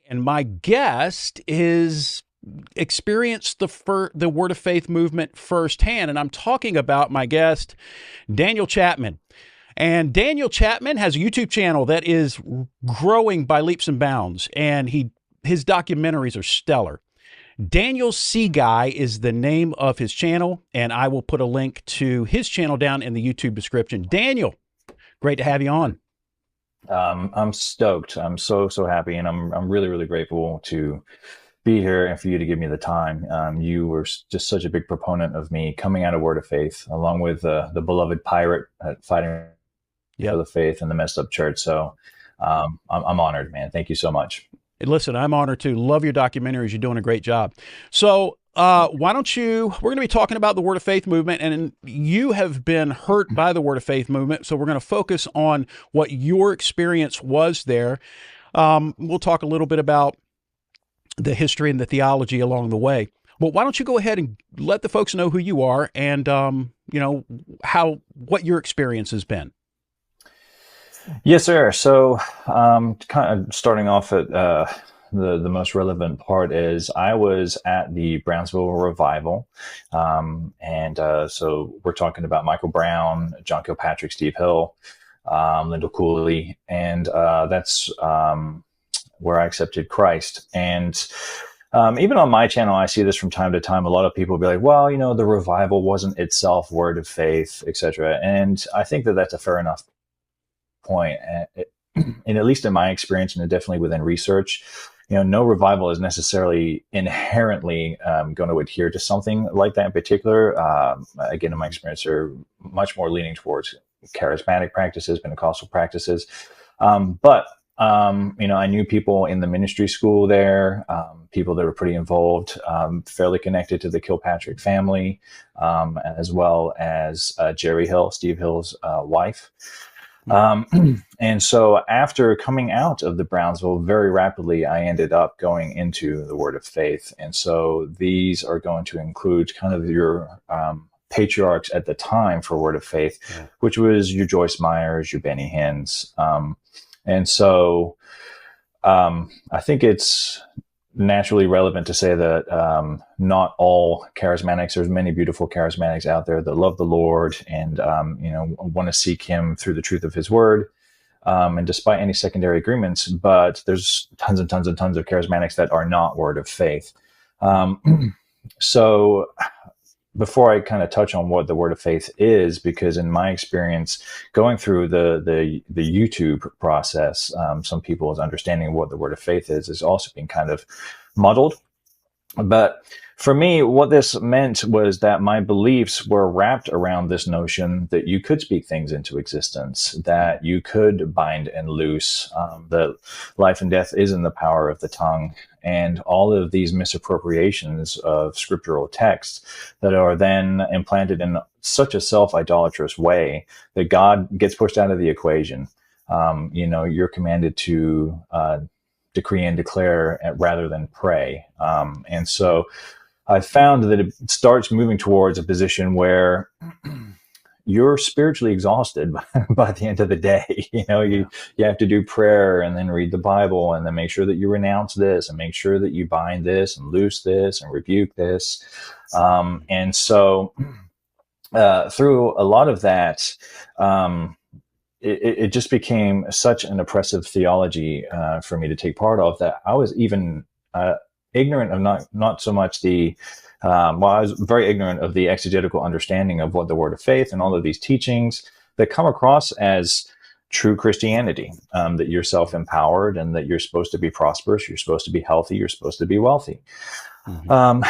And my guest is experienced the Word of Faith movement firsthand. And I'm talking about my guest, Daniel Chapman. And Daniel Chapman has a YouTube channel that is growing by leaps and bounds, and his documentaries are stellar. Daniel C. Guy is the name of his channel, and I will put a link to his channel down in the YouTube description. Daniel, great to have you on. I'm stoked. I'm so happy, and I'm really grateful to be here and for you to give me the time. You were just such a big proponent of me coming out of Word of Faith, along with the beloved pirate fighting for the faith and the messed up church. So I'm honored, man. Thank you so much. Listen, I'm honored too. Love your documentaries. You're doing a great job. So why don't you, we're going to be talking about the Word of Faith movement, and you have been hurt by the Word of Faith movement. So we're going to focus on what your experience was there. We'll talk a little bit about the history and the theology along the way. But why don't you go ahead and let the folks know who you are and, what your experience has been. Yes, sir. So, kind of starting off at the most relevant part is I was at the Brownsville revival, so we're talking about Michael Brown, John Kilpatrick, Steve Hill, Lyndall Cooley, and that's where I accepted Christ. And even on my channel, I see this from time to time. A lot of people will be like, well, the revival wasn't itself Word of Faith, etc. And I think that that's a fair enough point. And at least in my experience, and definitely within research, no revival is necessarily inherently going to adhere to something like that in particular. Again, in my experience, they're much more leaning towards charismatic practices, Pentecostal practices. But I knew people in the ministry school there, people that were pretty involved, fairly connected to the Kilpatrick family, as well as Jerry Hill, Steve Hill's wife. And so after coming out of the Brownsville, very rapidly, I ended up going into the Word of Faith. And so these are going to include kind of your patriarchs at the time for Word of Faith, which was your Joyce Myers, your Benny Hinn's. And so I think it's naturally relevant to say that not all charismatics, there's many beautiful charismatics out there that love the Lord and, want to seek Him through the truth of His Word. And despite any secondary agreements, but there's tons and tons and tons of charismatics that are not Word of Faith. So before I kind of touch on what the Word of Faith is, because in my experience, going through the YouTube process, some people's understanding of what the Word of Faith is also being kind of muddled. But for me, what this meant was that my beliefs were wrapped around this notion that you could speak things into existence, that you could bind and loose, that life and death is in the power of the tongue, and all of these misappropriations of scriptural texts that are then implanted in such a self-idolatrous way that God gets pushed out of the equation. You're commanded to decree and declare rather than pray. And so I found that it starts moving towards a position where you're spiritually exhausted by the end of the day. You have to do prayer and then read the Bible and then make sure that you renounce this and make sure that you bind this and loose this and rebuke this. And so through a lot of that, it just became such an oppressive theology for me to take part of that I was even ignorant of not so much I was very ignorant of the exegetical understanding of what the Word of Faith and all of these teachings that come across as true Christianity, that you're self-empowered and that you're supposed to be prosperous, you're supposed to be healthy, you're supposed to be wealthy. Mm-hmm.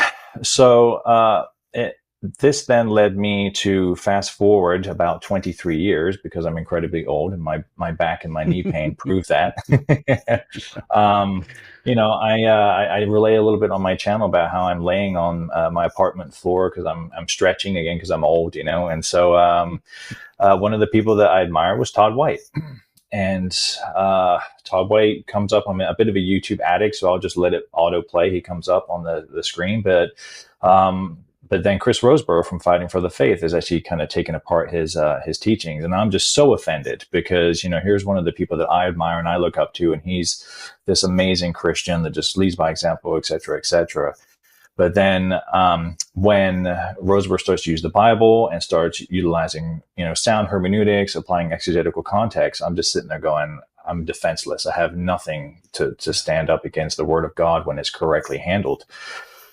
This then led me to fast forward about 23 years because I'm incredibly old and my back and my knee pain prove that. I relay a little bit on my channel about how I'm laying on my apartment floor because I'm stretching again because I'm old, and so one of the people that I admire was Todd White. And Todd White comes up. I'm a bit of a YouTube addict, so I'll just let it autoplay. He comes up on the screen, but But then Chris Roseborough from Fighting for the Faith is actually kind of taken apart his teachings, and I'm just so offended because here's one of the people that I admire and I look up to, and he's this amazing Christian that just leads by example, et cetera, et cetera. But then when Roseborough starts to use the Bible and starts utilizing sound hermeneutics, applying exegetical context, I'm just sitting there going, I'm defenseless. I have nothing to stand up against the Word of God when it's correctly handled.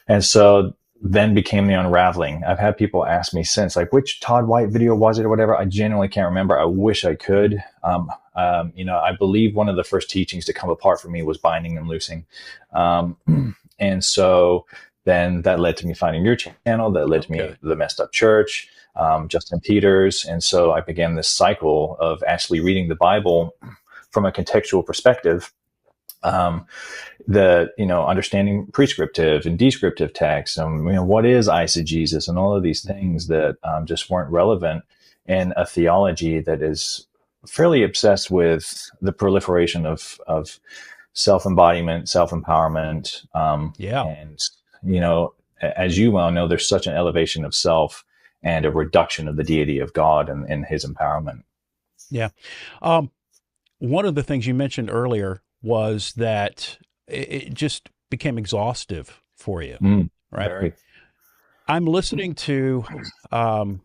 And so then became the unraveling. I've had people ask me since, like, which Todd White video was it or whatever? I genuinely can't remember. I wish I could. I believe one of the first teachings to come apart for me was binding and loosing. And so then that led to me finding your channel. That led to me The Messed Up Church, Justin Peters. And so I began this cycle of actually reading the Bible from a contextual perspective. Understanding prescriptive and descriptive text, what is eisegesis, and all of these things that just weren't relevant in a theology that is fairly obsessed with the proliferation of self-embodiment, self-empowerment. And, as you well know, there's such an elevation of self and a reduction of the deity of God and his empowerment. Yeah. One of the things you mentioned earlier was that it just became exhaustive for you, right? Very. I'm listening to, I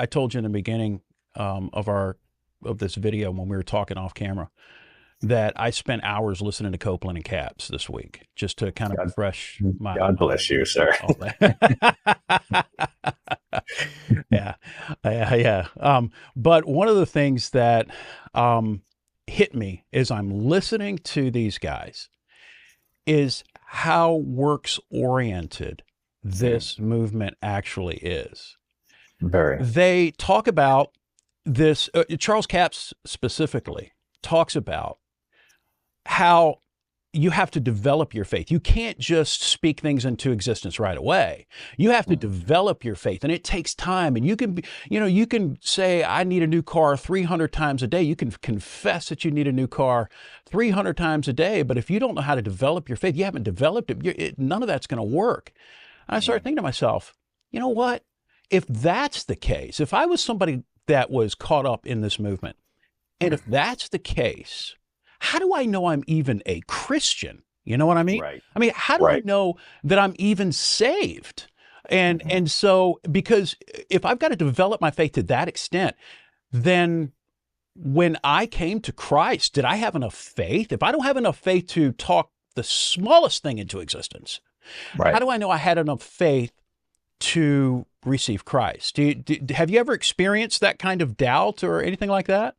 told you in the beginning of this video when we were talking off camera that I spent hours listening to Copeland and Capps this week just to kind of refresh my. God bless you, sir. Yeah. But one of the things that hit me as I'm listening to these guys is how works oriented this movement actually is. Very. They talk about this, Charles Capps specifically talks about how you have to develop your faith. You can't just speak things into existence right away. You have to develop your faith, and it takes time. And you can say, I need a new car 300 times a day. You can confess that you need a new car 300 times a day. But if you don't know how to develop your faith, you haven't developed it, none of that's going to work. And I started thinking to myself, you know what? If that's the case, if I was somebody that was caught up in this movement, and if that's the case, how do I know I'm even a Christian? You know what I mean? Right. I mean, how do I know that I'm even saved? And so, because if I've got to develop my faith to that extent, then when I came to Christ, did I have enough faith? If I don't have enough faith to talk the smallest thing into existence, how do I know I had enough faith to receive Christ? Have you ever experienced that kind of doubt or anything like that?